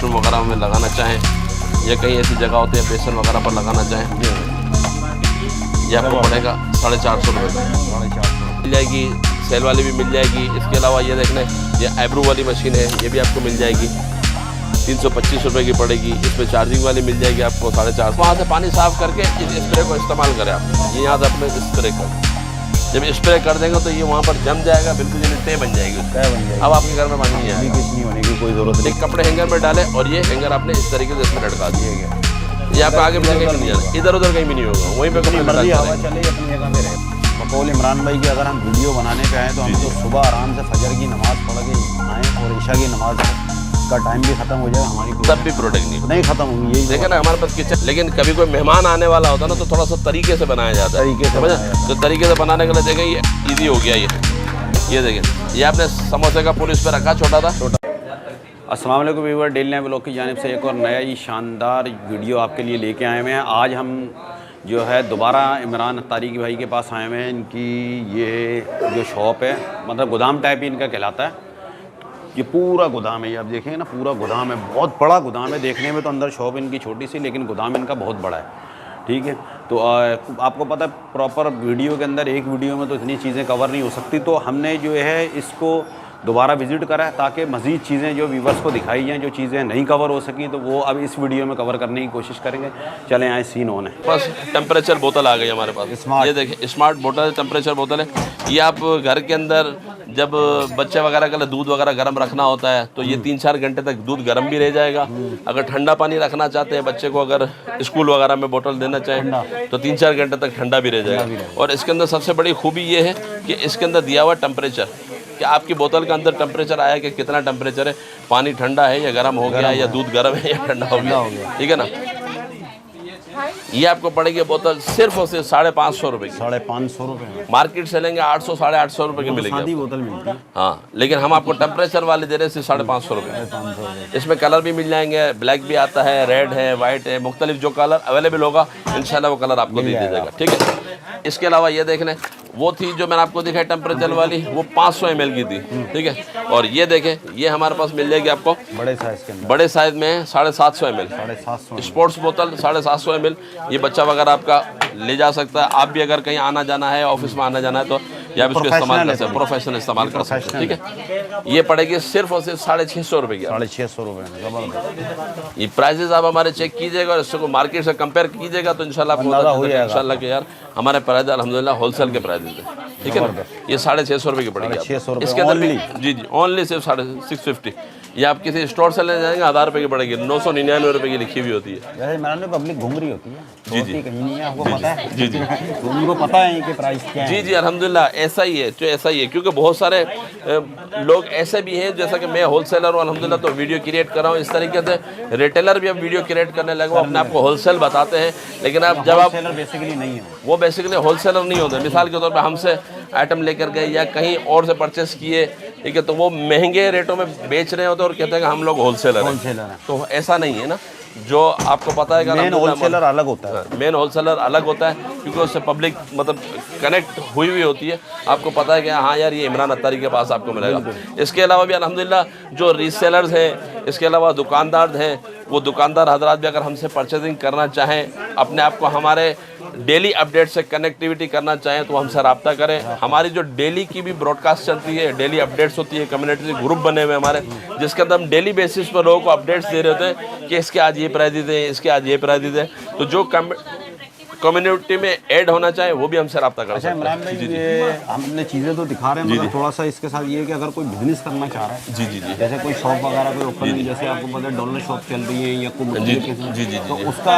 Washroom वगैरह में लगाना चाहें या कहीं ऐसी जगह होती है बेसन वगैरह पर लगाना चाहें, ये आपको पड़ेगा 450 रुपये मिल जाएगी। सेल वाली भी मिल जाएगी। इसके अलावा ये देखना ये आईब्रो वाली मशीन है, ये भी आपको मिल जाएगी, 325 रुपये की पड़ेगी। इसमें चार्जिंग वाली मिल जाएगी आपको 450। वहाँ से पानी साफ़ करके इस स्प्रे को इस्तेमाल करें आप। ये यहाँ से अपने स्प्रे कर, जब स्प्रे कर देंगे तो ये वहाँ पर जम जाएगा, बिल्कुल ये तय बन जाएगी उसकी। अब आपके घर में पानी नहीं आएगा, नहीं होने की कोई ज़रूरत नहीं। कपड़े हैंगर में डालें और ये हैंगर आपने इस तरीके से इसमें लटका दिए गए, ये आपको आगे पीछे कहीं नहीं जाना, इधर उधर कहीं भी नहीं होगा, वहीं पे कहीं मर्जी हवा चले अपनी जगह में रहे। मकबूल इमरान भाई की अगर हम वीडियो बनाने पे आए तो हम तो सुबह आराम से फजर की नमाज़ पढ़ के आएँ और ईशा की नमाज का टाइम भी ख़त्म हो जाएगा, हमारी तब भी प्रोडक्ट नहीं ख़त्म होगी। यही देखे ना हमारे पास किचन, लेकिन कभी कोई मेहमान आने वाला होता ना तो थोड़ा सा तरीके से बनाया जाता है, तरीके से समझा? तो तरीके से बनाने के लिए देखें ये ईजी हो गया। ये देखें, ये आपने समोसे का पुल इस पर रखा छोटा था। अस्सलाम वालेकुम व्यूअर, डेली लाइव ब्लॉग की जानिब से एक और नया ही शानदार वीडियो आपके लिए लेके आए हुए हैं। आज हम जो है दोबारा इमरान तारिकी भाई के पास आए हुए हैं। इनकी ये जो शॉप है मतलब गोदाम टाइप ही इनका कहलाता है। ये पूरा गोदाम है, ये आप देखेंगे ना, पूरा गोदाम है, बहुत बड़ा गोदाम है। देखने में तो अंदर शॉप इनकी छोटी सी, लेकिन गोदाम इनका बहुत बड़ा है, ठीक है। तो आपको पता है प्रॉपर वीडियो के अंदर एक वीडियो में तो इतनी चीज़ें कवर नहीं हो सकती, तो हमने जो है इसको दोबारा विज़िट करा है ताकि मज़ीद चीज़ें जो व्यूवर्स को दिखाई जाएँ, जो चीज़ें नहीं कवर हो सकी तो वो अब इस वीडियो में कवर करने की कोशिश करेंगे। चलें आए सीन ऑन है। बस टेम्परेचर बोतल आ गई हमारे पास, ये देखिए स्मार्ट बोतल, टेम्परेचर बोतल है। ये आप घर के अंदर जब बच्चे वगैरह के लिए दूध वगैरह गर्म रखना होता है तो ये 3-4 घंटे तक दूध गर्म भी रह जाएगा। अगर ठंडा पानी रखना चाहते हैं बच्चे को, अगर स्कूल वगैरह में बोतल देना चाहें तो 3-4 घंटे तक ठंडा भी रह जाएगा। और इसके अंदर सबसे बड़ी खूबी ये है कि इसके अंदर दिया हुआ टेम्परेचर, कि आपकी बोतल के अंदर टेम्परेचर आया कि कितना टेम्परेचर है, पानी ठंडा है या गर्म हो गया, या दूध गर्म है या ठंडा हो गया, ठीक है ना। ये आपको पड़ेगी बोतल सिर्फ और सिर्फ 550 रुपये की। 550 रुपये मार्केट से लेंगे 800-850 रुपये की मिलेगी, सादी बोतल मिलती है। हाँ, लेकिन हम आपको टेम्परेचर वाले दे रहे हैं 550 रुपये। इसमें कलर भी मिल जाएंगे, ब्लैक भी आता है, रेड है, वाइट है, मुख्तलिफ जो कलर अवेलेबल होगा इंशाल्लाह वो कलर आपको दे दिया जाएगा, ठीक है। इसके अलावा ये देख लें, वो थी जो मैंने आपको दिखाई टेम्परेचर वाली, वो 500 ml की थी, ठीक है। और ये देखें, ये हमारे पास मिल जाएगी आपको बड़े साइज़ के अंदर, बड़े साइज़ में 750 ml, 750 स्पोर्ट्स बोतल 750 ml। ये बच्चा वगैरह आपका ले जा सकता है। आप भी अगर कहीं आना जाना है, ऑफिस में आना जाना है तो या उसको इस्तेमाल कर सकते हैं, प्रोफेशनल इस्तेमाल कर सकते हैं, ठीक है। ये पड़ेगी सिर्फ और सिर्फ 650 रुपये की। 650 रुपये जबरदस्त। ये प्राइजेस आप हमारे चेक कीजिएगा और इसको मार्केट से कंपेयर कीजिएगा तो इंशाल्लाह आपको हो जाएगा इंशाल्लाह कि यार हमारे प्राइस अल्हम्दुलिल्लाह होलसेल के प्राइजेस है, ठीक है ना। ये 650 रुपये की पड़ेगी, 650 इसके अंदर भी जी ओनली सिर्फ 650। ये आप किसी स्टोर से ले जाएंगे 1000 रुपये की पड़ेगी, 999 रुपये की लिखी हुई होती है। वैसे मैंने पब्लिक घूम रही होती है, जी कहीं नहीं है, आपको पता है। जी जी उनको पता है कि प्राइस क्या है। जी अल्हम्दुलिल्लाह ऐसा ही है, जो ऐसा ही है, क्योंकि बहुत सारे लोग ऐसे भी हैं, जैसा कि मैं होलसेलर हूँ अल्हम्दुलिल्लाह, तो वीडियो क्रिएट कर रहा हूँ। इस तरीके से रिटेलर भी अब वीडियो क्रिएट करने लगे, वो अपने आप को होलसेल बताते हैं, लेकिन आप जब आप बेसिकली नहीं है, वो बेसिकली होलसेलर नहीं होते। मिसाल के तौर पर हमसे आइटम लेकर गए या कहीं और से परचेस किए, ठीक है, तो वो महंगे रेटों में बेच रहे होते हैं और कहते हैं कि हम लोग होलसेलर हैं। तो ऐसा नहीं है ना, जो आपको पता है, मेन होलसेलर अलग होता है। मेन होलसेलर अलग होता है, क्योंकि उससे पब्लिक मतलब कनेक्ट हुई हुई होती है। आपको पता है कि हाँ यार ये इमरान अत्तारी के पास आपको मिलेगा। इसके अलावा भी अल्हम्दुलिल्लाह जो रीसेलर्स हैं, इसके अलावा दुकानदार हैं, वो दुकानदार हजरात भी अगर हमसे परचेजिंग करना चाहें, अपने आप को हमारे डेली अपडेट से कनेक्टिविटी करना चाहें तो हमसे रब्ता करें। हमारी जो डेली की भी ब्रॉडकास्ट चलती है, डेली अपडेट्स होती है, कम्युनिटी ग्रुप बने हुए हमारे, जिसके अंदर हम डेली बेसिस पर लोगों को अपडेट्स दे रहे होते हैं कि इसके आज ये प्राइजेज हैं, इसके आज ये प्राइजेज हैं। तो जो कम्युनिटी में ऐड होना चाहे वो भी हमसे रब्ता कर सकते हैं। इमरान भाई ये हमने चीज़ें तो दिखा रहे हैं, मतलब थोड़ा सा इसके साथ ये है कि अगर कोई बिजनेस करना चाह रहा है, जी जैसे कोई शॉप वगैरह कोई ओपन, जैसे आपको पता है डॉलर शॉप चल रही है या कोई जी तो उसका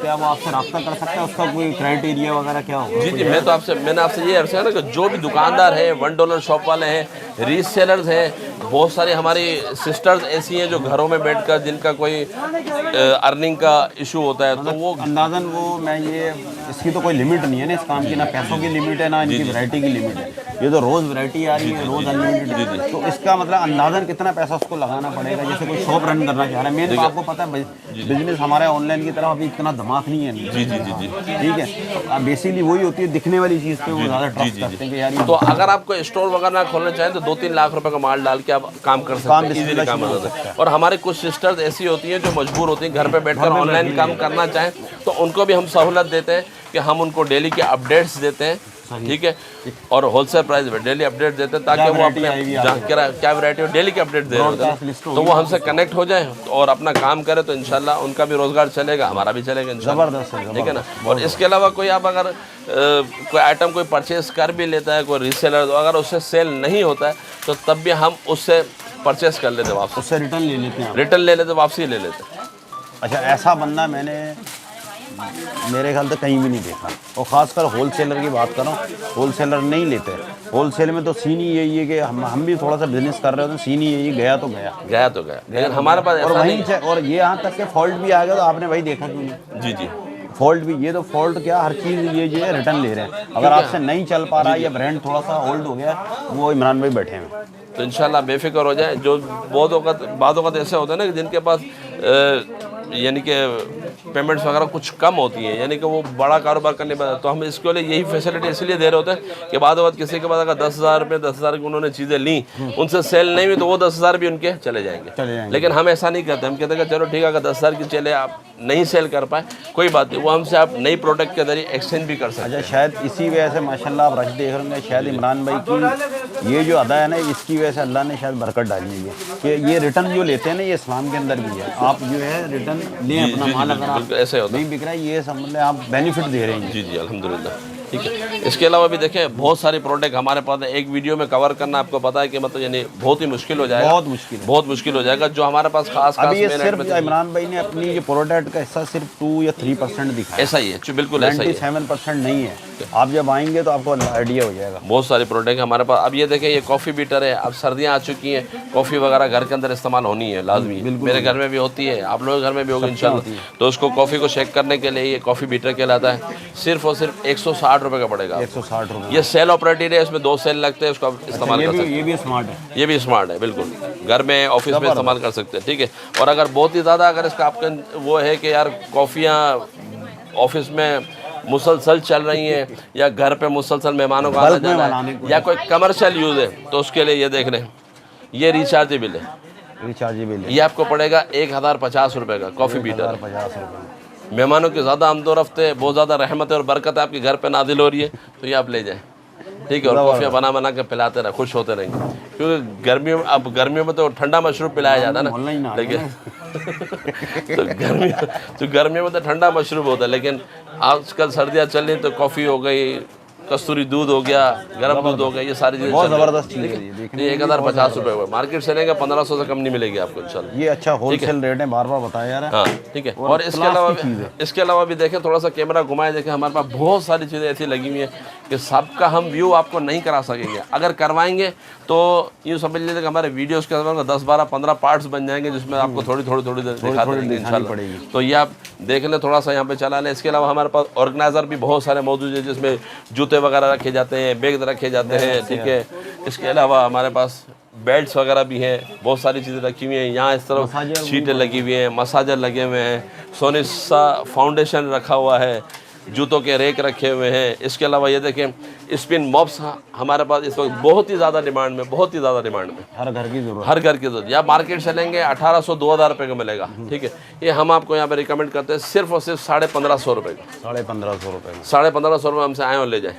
क्या वो आपसे रब्ता कर सकता है, उसका कोई क्राइटेरिया वगैरह क्या होगा? जी मैंने आपसे ये अर्ज किया ना कि जो भी दुकानदार है, $1 शॉप वाले हैं, रीसेलर्स हैं, बहुत सारी हमारी सिस्टर्स ऐसी हैं जो घरों में बैठकर जिनका कोई अर्निंग का इशू होता है, तो वो अंदाजन वो मैं ये इसकी तो कोई लिमिट नहीं है ना इस काम की, ना पैसों की लिमिट है ना इनकी वैरायटी की लिमिट है। ये तो रोज़ वैरायटी आ रही है, रोज़ अनलिमिटेड। तो इसका मतलब अंदाजन कितना पैसा उसको लगाना पड़ेगा? जैसे कोई शॉप रन करना चाह रहा है, मेन तो आपको पता है बिजनेस हमारे ऑनलाइन की तरफ अभी इतना धमाक नहीं है। जी जी जी जी ठीक है, बेसिकली वही होती है, दिखने वाली चीज़ पे वो ज़्यादा ट्रस्ट करते हैं कि यार तो अगर आपको स्टोर वगैरह खोलना चाहें तो 2-3 लाख रुपए का माल डाल के आप काम कर सकते हैं, इजीली काम कर सकते हैं। और हमारे कुछ सिस्टर्स ऐसी होती हैं जो मजबूर होती हैं घर पे बैठकर ऑनलाइन काम करना चाहें, तो उनको भी हम सहूलत देते हैं कि हम उनको डेली के अपडेट्स देते हैं, ठीक है, और होलसेल प्राइस में डेली अपडेट देते हैं ताकि वो अपने क्या वैरायटी हो डेली के अपडेट दे रहे हैं, तो वो हमसे कनेक्ट हो जाए और अपना काम करे, तो इंशाल्लाह उनका भी रोजगार चलेगा, हमारा भी चलेगा इंशाल्लाह, ठीक है ना। और इसके अलावा कोई आप अगर कोई आइटम कोई परचेज कर भी लेता है कोई रीसेलर, तो अगर उससे सेल नहीं होता है तो तब भी हम उससे परचेस कर लेते हैं, वापस उससे रिटर्न ले लेते हैं, रिटर्न ले लेते, वापसी ले लेते हैं। अच्छा, ऐसा बंदा मैंने मेरे ख्याल से कहीं भी नहीं देखा, और ख़ासकर होलसेलर की बात कर रहा हूँ, होलसेलर नहीं लेते। होलसेल में तो सीन ही यही है कि हम भी थोड़ा सा बिजनेस कर रहे होते हैं, सीन ही यही गया तो गया, गया तो गया, लेकिन हमारे पास और वहीं से और ये यहाँ तक के फॉल्ट भी आ गया, तो आपने भाई देखा क्यों नहीं? जी जी, फॉल्ट भी, ये तो फॉल्ट क्या, हर चीज़ ये जो है रिटर्न ले रहे हैं। अगर आपसे नहीं चल पा रहा है या ब्रांड थोड़ा सा होल्ड हो गया, वो इमरान भाई बैठे हैं, तो इंशाल्लाह बेफिक्र हो जाए। जो बाद वक़्त ऐसे होते हैं ना कि जिनके पास यानी कि पेमेंट्स वगैरह कुछ कम होती हैं, यानी कि वो बड़ा कारोबार करने पर, तो हम इसके लिए यही फैसिलिटी इसलिए दे रहे होते हैं कि बाद किसी के पास अगर 10,000 रुपये 10,000 की उन्होंने चीज़ें ली, उनसे सेल नहीं हुई तो वो 10,000 भी उनके चले जाएंगे। लेकिन हम ऐसा नहीं करते, हम कहते हैं कि चलो ठीक है, अगर 10,000 की चले आप नहीं सेल कर पाए कोई बात नहीं, वो हमसे आप नई प्रोडक्ट के जरिए एक्सचेंज भी कर सकते हैं। अच्छा, शायद इसी वजह से माशाल्लाह आप रश देख रहे होंगे, शायद इमरान भाई की ये जो अदा है ना, इसकी वजह से अल्लाह ने शायद बरकत डाली है कि ये रिटर्न जो लेते हैं ना, ये इस्लाम के अंदर भी है। आप जो है रिटर्न लें अपना माल, अगर आप ऐसे होता नहीं बिक रहा है, ये सब मतलब आप बेनिफिट दे रहे हैं। जी जी अल्हम्दुलिल्लाह, ठीक है। इसके अलावा भी देखें बहुत सारी प्रोडक्ट हमारे पास है, एक वीडियो में कवर करना आपको पता है कि मतलब यानी बहुत ही मुश्किल हो जाएगा, बहुत मुश्किल हो जाएगा। जो हमारे पास खास अभी ये सिर्फ इमरान भाई ने अपनी ये प्रोडक्ट का हिस्सा सिर्फ 2 या 3% दिखाया, ऐसा ही है, बिल्कुल ऐसा ही है, 97% नहीं है। आप जब आएंगे तो आपको आइडिया हो जाएगा। बहुत सारी प्रोडक्ट हमारे पास। अब ये देखें, ये कॉफ़ी बीटर है, अब सर्दियाँ आ चुकी हैं, कॉफ़ी वगैरह घर के अंदर इस्तेमाल होनी है लाजमी, मेरे घर में भी होती है, आप लोगों के घर में भी होगी इंशाल्लाह। तो उसको कॉफ़ी को शेक करने के लिए ये कॉफ़ी बीटर कहलाता है, सिर्फ और सिर्फ 160 रुपये का पड़ेगा, 160 रुपये। ये सेल ऑपरेटेड है, इसमें 2 सेल लगते हैं, उसको आप इस्तेमाल कर सकते हैं। ये भी स्मार्ट है, ये भी स्मार्ट है, बिल्कुल घर में ऑफिस में इस्तेमाल कर सकते हैं, ठीक है। और अगर बहुत ही ज़्यादा अगर इसका आपका वो है कि यार कॉफ़ियाँ ऑफिस में मुसलसल चल रही हैं या घर पे मुसलसल मेहमानों का आना जाना है या कोई कमर्शियल यूज़ है, तो उसके लिए ये देख लें, ये रिचार्जेबल है, रिचार्जेबल है। ये आपको पड़ेगा 1050 रुपये का कॉफ़ी बीटर। 50 रुपये। मेहमानों की ज़्यादा आमदोरफ्त है, बहुत ज़्यादा रहमत है और बरकत आपके घर पे नाजिल हो रही है, तो ये आप ले जाएं, ठीक है। और कॉफ़ियाँ बना के पिलाते रहे, खुश होते रहेंगे, क्योंकि गर्मियों में तो ठंडा मशरूब पिलाया जाता है ना, लेकिन तो गर्मियों में तो ठंडा मशरूब होता है, लेकिन आजकल सर्दियाँ चल रही तो कॉफ़ी हो गई, कस्तूरी दूध हो गया, गर्म दूध हो गया, ये सारी चीज़ें बहुत ज़बरदस्त चीज़ है ये 1050 रुपये हुआ, मार्केट से लेंगे 1500 से कम नहीं मिलेगी आपको इंशाल्लाह। ये अच्छा होलसेल रेट है, बार बार बताया यार। हाँ ठीक है। और इसके अलावा भी देखें, थोड़ा सा कैमरा घुमाए देखें, हमारे पास बहुत सारी चीज़ें ऐसी लगी हुई हैं कि सबका हम व्यू आपको नहीं करा सकेंगे, अगर करवाएंगे तो यूँ समझ लीजिए कि हमारे वीडियोज़ के अंदर 10, 12, 15 पार्ट्स बन जाएंगे, जिसमें आपको थोड़ी देर दिखाते रहेंगे इंशाल्लाह। तो ये आप देख लें, थोड़ा सा यहाँ पे चला लें। इसके अलावा हमारे पास ऑर्गेनाइज़र भी बहुत सारे मौजूद हैं, जिसमें जूते वगैरह रखे जाते हैं, बैग रखे जाते हैं, ठीक है। इसके अलावा हमारे पास बेल्ट्स वगैरह भी हैं, बहुत सारी चीज़ें रखी हुई हैं। यहाँ इस तरफ शीटें लगी हुई हैं, मसाजर लगे हुए हैं, सोनिसा फाउंडेशन रखा हुआ है, जूतों के रेक रखे हुए हैं। इसके अलावा ये देखें, स्पिन मॉप्स हमारे पास इस वक्त बहुत ही ज़्यादा डिमांड में, बहुत ही ज़्यादा डिमांड में, हर घर की ज़रूरत, हर घर की ज़रूरत। या मार्केट से लेंगे 1800 2000 रुपये का मिलेगा, ठीक है। ये हम आपको यहाँ पे रिकमेंड करते हैं सिर्फ और सिर्फ 1550 रुपये का, 1550 रुपये में, 1550 रुपये हमसे आए और ले जाए,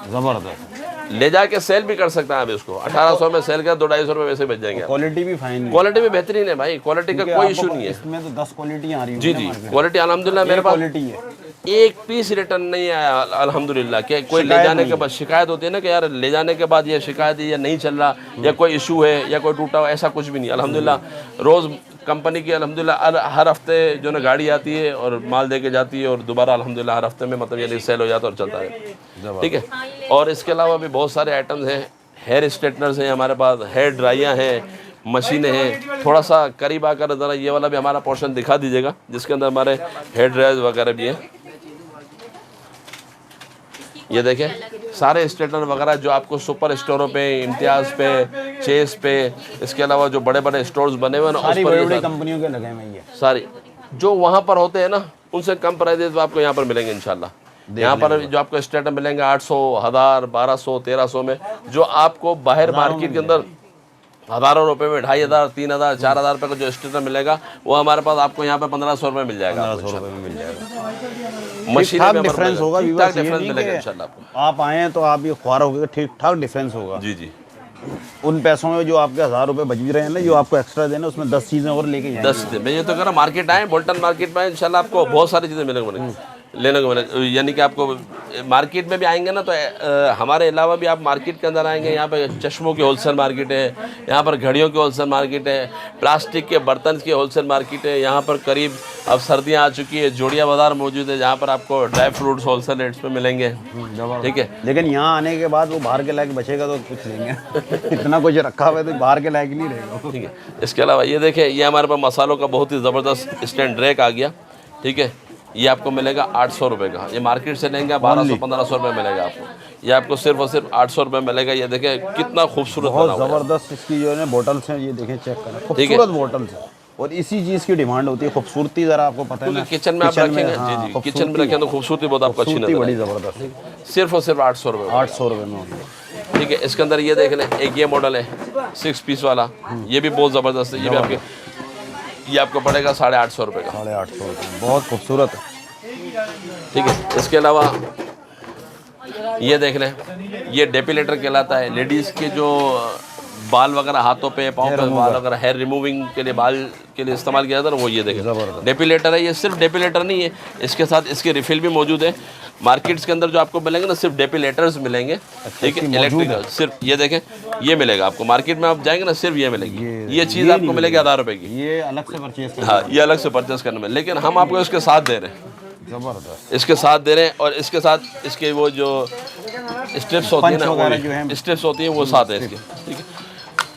ज़बरदस्त। ले जाके सेल भी कर सकते हैं आप इसको, 1800 में सेल कर 200-250 रुपये वैसे बेच जाएंगे। क्वालिटी भी फाइन, क्वालिटी भी बेहतरीन है भाई, क्वालिटी का कोई इशू नहीं है। इसमें तो 10 क्वालिटी आ रही है। जी जी, क्वालिटी अल्हम्दुलिल्लाह मेरे पास क्वालिटी है, एक पीस रिटर्न नहीं आया अल्हम्दुलिल्लाह। कि कोई ले जाने के बाद शिकायत होती है ना कि यार ले जाने के बाद ये शिकायत है या नहीं चल रहा या कोई इशू है या कोई टूटा हुआ, ऐसा कुछ भी नहीं अल्हम्दुलिल्लाह। रोज़ कंपनी की अल्हम्दुलिल्लाह हर हफ्ते जो ना गाड़ी आती है और माल दे के जाती है और दोबारा अल्हम्दुलिल्लाह हर हफ्ते में मतलब ये सेल हो जाता है और चलता है, ठीक है। और इसके अलावा भी बहुत सारे आइटम्स हैं, हेयर स्ट्रेटनर्स हैं हमारे पास, हेयर ड्राइयाँ हैं, मशीनें हैं। थोड़ा सा करीब आकर ज़रा ये वाला भी हमारा पोर्शन दिखा दीजिएगा, जिसके अंदर हमारे हेयर ड्रायर्स वगैरह भी हैं। ये देखें सारे स्ट्रेटनर वगैरह जो आपको सुपर स्टोरों पे, इम्तियाज़ पे, चेस पे, इसके अलावा जो बड़े बड़े स्टोर्स बने हुए हैं ना, उस पर बड़ी कंपनियों के लगे हैं ये सारी जो वहाँ पर होते हैं ना, उनसे कम प्राइजेस आपको यहाँ पर मिलेंगे इंशाल्लाह। यहाँ पर जो आपको स्ट्रेटनर मिलेंगे 800, 1000, 1200, 1300 में, जो आपको बाहर मार्केट के अंदर हज़ारों रुपए में 2500, 3000, 4000 रुपये का जो स्ट्रेटनर मिलेगा, वो हमारे पास आपको यहाँ पे 1500 रुपये मिल जाएगा। 1500 रुपये में मिल जाएगा। मशीन ठीक ठाक डिफरेंस होगा, ठीक ठाक डिफरेंस मिलेगा इंशाल्लाह आपको। आप आए हैं तो आप ये ख्वार हो गए, ठीक ठाक डिफरेंस होगा। जी जी। उन पैसों में जो आपके 1000 रुपये बच भी रहे हैं ना, जो आपको एक्स्ट्रा देना, उसमें 10 चीज़ें और लेके जाएंगे। 10 मैं ये तो कह रहा मार्केट आए, बोल्टन मार्केट में इंशाल्लाह आपको बहुत सारी चीज़ें मिलेंगी लेने को मिलेगा। यानी कि आपको मार्केट में भी आएंगे ना, तो हमारे अलावा भी आप मार्केट के अंदर आएंगे। यहाँ पे चश्मों की होलसेल मार्केट है, यहाँ पर घड़ियों की होलसेल मार्केट है, प्लास्टिक के बर्तन की होलसेल मार्केट है। यहाँ पर करीब अब सर्दियाँ आ चुकी है, जोड़िया बाज़ार मौजूद है, जहाँ पर आपको ड्राई फ्रूट्स होलसेल रेट्स पे मिलेंगे। ठीक है, लेकिन यहाँ आने के बाद वो बाहर के लायक बचेगा तो कुछ लेंगे इतना कुछ रखा हुआ है तो बाहर के लायक नहीं रहेगा। ठीक है, इसके अलावा ये देखें, ये हमारे पास मसालों का बहुत ही ज़बरदस्त स्टैंड रैक आ गया। ठीक है, ये आपको मिलेगा 800 रुपये का। ये मार्केट से लेंगे 1200-1500 रुपये मिलेगा आपको। ये आपको सिर्फ और सिर्फ 800 रुपये मिलेगा। ये देखें कितना खूबसूरत, बहुत ज़बरदस्त इसकी जो है बोटल्स हैं, ये देखें चेक करें, खूबसूरत बोटल्स हैं। और इसी चीज़ की डिमांड होती है, खूबसूरती ज़रा आपको पता है ना, किचन में आप रखेंगे। जी जी, किचन में रखें तो खूबसूरती बहुत आपको अच्छी नजर बड़ी ज़बरदस्त। सिर्फ और सिर्फ 800 रुपये। 800 रुपये में होगी। ठीक है, इसके अंदर ये देख लें, एक ये मॉडल है 6 पीस वाला, ये भी बहुत ज़बरदस्त है। ये भी आपके, ये आपको पड़ेगा 850 रुपये का। 850 रुपये, बहुत खूबसूरत है। ठीक है, इसके अलावा ये देख लें, ये डेपिलेटर कहलाता है। लेडीज़ के जो बाल वगैरह हाथों पे, पाँव पे बाल वगैरह, हेयर रिमूविंग के लिए, बाल के लिए इस्तेमाल किया जाता है, वो ये देखें डेपिलेटर है। ये सिर्फ डेपिलेटर नहीं है, इसके साथ इसकी रिफिल भी मौजूद है। मार्केट्स के अंदर जो आपको मिलेंगे ना, सिर्फ डेपिलेटर्स मिलेंगे। ठीक है, इलेक्ट्रिकल सिर्फ ये देखें, ये मिलेगा आपको। मार्केट में आप जाएंगे ना, सिर्फ ये मिलेगी। ये चीज़ आपको मिलेगी 1000 रुपये की। ये अलग से परचेज, हाँ, ये अलग से परचेस करने में, लेकिन हम आपको इसके साथ दे रहे हैं। ज़बरदस्त, इसके साथ दे रहे हैं। और इसके साथ इसके वो जो स्ट्रिप्स होती है ना, स्ट्रिप्स होती हैं, वो साथ है इसके। ठीक है,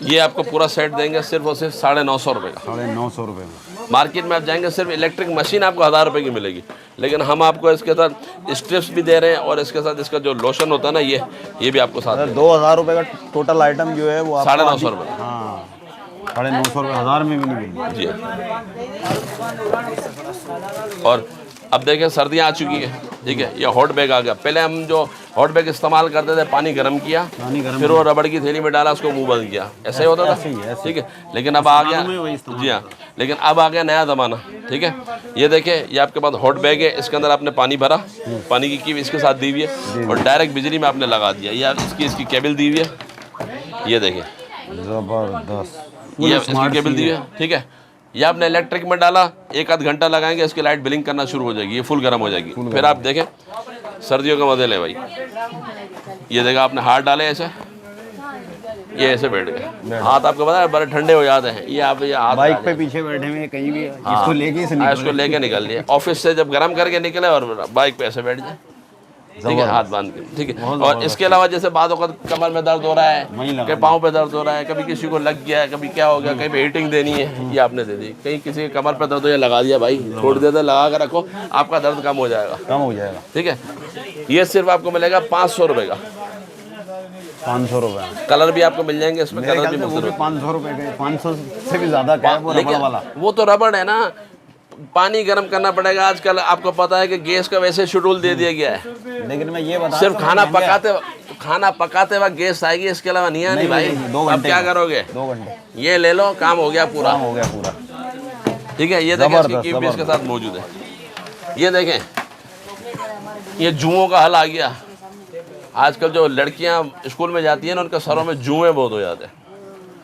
ये आपको पूरा सेट देंगे सिर्फ और सिर्फ 950 रुपये का। 950 रुपये में। मार्केट में आप जाएंगे, सिर्फ इलेक्ट्रिक मशीन आपको 1000 रुपये की मिलेगी, लेकिन हम आपको इसके साथ स्ट्रिप्स भी दे रहे हैं, और इसके साथ इसका जो लोशन होता है ना, ये भी आपको साथ। 2000 रुपये का टोटल आइटम जो है वो 950 रुपये। हाँ, 950 रुपये, 1000 में भी नहीं मिलेगी। जी। और अब देखें, सर्दियाँ आ चुकी है। ठीक है, ये हॉट बैग आ गया। पहले हम जो हॉट बैग इस्तेमाल करते थे, पानी गर्म किया, फिर वो रबड़ की थैली में डाला, उसको मुंह बंद किया, ऐसे ही होता था। ठीक है, लेकिन अब आ गया, जी हाँ, लेकिन अब आ गया नया ज़माना। ठीक है, ये देखें, ये आपके पास हॉट बैग है, इसके अंदर आपने पानी भरा, पानी की कीप इसके साथ दी हुई है, और डायरेक्ट बिजली में आपने लगा दिया। ये इसकी केबल दी हुई है, ये देखें, ज़बरदस्त, ये इसकी केबल दी हुई है। ठीक है, ये आपने इलेक्ट्रिक में डाला, 1 आध घंटा लगाएंगे, इसकी लाइट ब्लिंक करना शुरू हो जाएगी, ये फुल गर्म हो जाएगी। फिर आप देखें, सर्दियों का मजे ले भाई। ये देखा आपने हाथ डाले ऐसे, ये ऐसे बैठ गए, हाथ आपको पता है बड़े ठंडे हो जाते हैं। ये आप, ये हाथ बाइक पे पीछे बैठे हुए कहीं भी, इसको लेके निकल लिए, ऑफिस से जब गर्म करके निकले, और बाइक पे ऐसे बैठ जाए। ठीक है, हाथ बांध के। ठीक है, और इसके अलावा जैसे बाद वक्त कमर में दर्द हो रहा है, कहीं पाँव पे दर्द हो रहा है, कभी किसी को लग गया है, कभी क्या हो गया, कहीं पे हीटिंग देनी है, ये आपने दे दी। कहीं किसी के कमर पे दर्द हो, लगा दिया भाई, छोड़ देते, लगा कर रखो, आपका दर्द कम हो जाएगा। ठीक है, ये सिर्फ आपको मिलेगा 500 रुपये का। 500 रुपये कलर भी आपको मिल जाएंगे इसमें, कलर भी 500 रुपये का, 500 से भी ज़्यादा का है वो रबड़ वाला। वो तो रबड़ है ना, पानी गर्म करना पड़ेगा। आजकल आपको पता है कि गैस का वैसे शेड्यूल दे दिया गया है, लेकिन मैं ये बता, सिर्फ खाना पकाते वक्त गैस आएगी, इसके अलावा नहीं आनी भाई। 2 अब क्या करोगे? 2 घंटे, ये ले लो, काम हो गया पूरा। ठीक है, ये देखें, इसकी कीप भी इसके साथ मौजूद है। ये देखें, ये जुओं का हल आ गया। आजकल जो लड़कियां स्कूल में जाती हैं ना, उनके सरों में जुएं बहुत हो जाते हैं।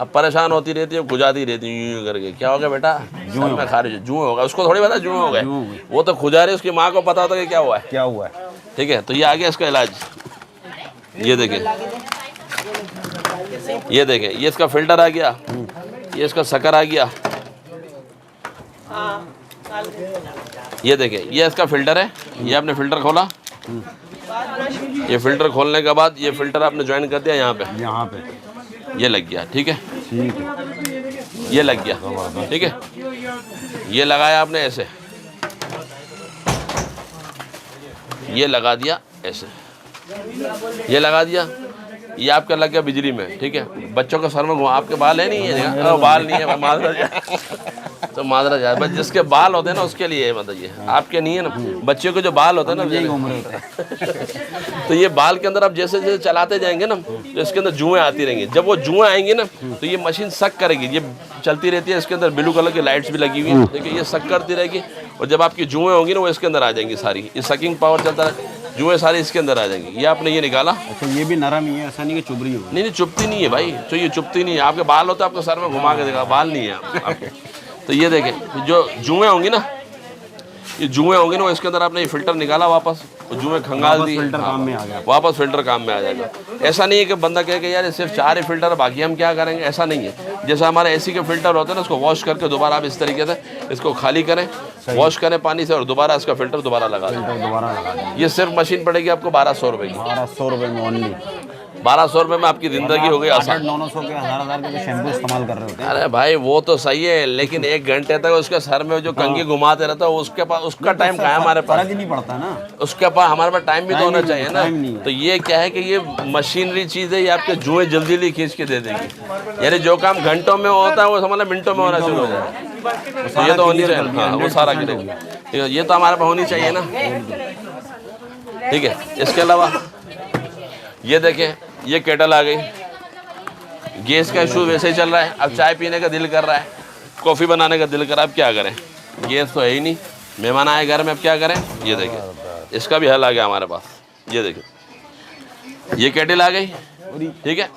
अब परेशान होती रहती है, खुजाती रहती है यूं करके, क्या हो गया बेटा, जुए में खारिज, जुए होगा, उसको थोड़ी पता जुए हो गए, वो तो खुजा रही, उसकी माँ को पता होता कि क्या हुआ है। ठीक है, तो ये आ गया इसका इलाज। ये देखें, ये इसका फिल्टर आ गया, ये इसका शक्कर आ गया। ये देखें, ये इसका फिल्टर है, ये आपने फिल्टर खोला, ये फिल्टर खोलने के बाद ये फिल्टर आपने ज्वाइन कर दिया यहाँ पे, ये लग गया। ठीक है, ये लग गया। ठीक है, ये लगाया आपने ऐसे, ये लगा दिया ऐसे, ये लगा दिया, ये आपका लग गया बिजली में, ठीक है। बच्चों को सर में घुमा, आपके बाल है नहीं है, बाल नहीं है, माजरा तो माजरा जाए, बस जिसके बाल होते हैं ना उसके लिए मतलब ये आपके नहीं है ना। बच्चों के जो बाल होते हैं ना तो ये बाल के अंदर आप जैसे जैसे चलाते जाएंगे ना तो इसके अंदर जुएं आती रहेंगी। जब वो जुएं आएंगी ना तो ये मशीन सक करेगी, ये चलती रहती है, इसके अंदर ब्लू कलर की लाइट्स भी लगी हुई है, देखिए ये सक करती रहेगी। और जब आपकी जुएं होंगी ना वो इसके अंदर आ जाएंगी सारी, ये सकिंग पावर चलता है, जुएं सारी इसके अंदर आ जाएंगी। ये आपने ये निकाला। अच्छा, ये भी नरम ही है, ऐसा नहीं कि चुभ रही हो? नहीं चुभती नहीं है भाई, तो ये चुभती नहीं है। आपके बाल होते हैं, आपको सर में घुमा के देखा, बाल नहीं है आपके। तो ये देखें, जो जुएं होंगी ना, ये जुएं होंगी ना वो इसके अंदर आपने ये फिल्टर निकाला वापस, जुएं खंगाल दी, फिल्टर काम में आ गया, वापस फिल्टर काम में आ जाएगा। ऐसा नहीं है कि बंदा कहे कि यार ये सिर्फ 4 ही फिल्टर है बाकी हम क्या करेंगे, ऐसा नहीं है। जैसा हमारे एसी के फिल्टर होते हैं ना, उसको वॉश करके दोबारा आप इस तरीके से इसको खाली करें, वॉश करें पानी से और दोबारा इसका फिल्टर दोबारा लगा दें। दोबारा लगा दें। ये सिर्फ मशीन पड़ेगी आपको 1200 रुपये की। 1200 रुपये में ओनली? 1200 रुपये में आपकी ज़िंदगी हो गई आसान। 900 के 1000 के शैम्पू इस्तेमाल कर रहे होते हैं। अरे भाई वो तो सही है, लेकिन 1 घंटे तक उसके सर में जो कंघी घुमाते रहता है उसके पास उसका टाइम कहाँ है हमारे पास? फर्क ही नहीं पड़ता ना उसके पास, हमारे पास टाइम भी तो होना चाहिए ना। तो ये क्या है कि ये मशीनरी चीज़ है, ये आपके जुएं जल्दी जल्दी खींच के दे देगी। यानी जो काम घंटों में होता है वो समझ लो मिनटों में होना शुरू हो जाए। ये तो होनी चाहिए, हाँ वो सारा करेगा, ये तो हमारे पास होनी चाहिए ना, ठीक है। इसके अलावा ये देखें, ये केटल आ गई। गैस का इशू वैसे ही चल रहा है, अब चाय पीने का दिल कर रहा है, कॉफ़ी बनाने का दिल कर रहा है, अब क्या करें, गैस तो है ही नहीं, मेहमान आए घर में, अब क्या करें। ये देखें, इसका भी हल आ गया हमारे पास। ये देखें, ये केटल आ गई, ठीक है,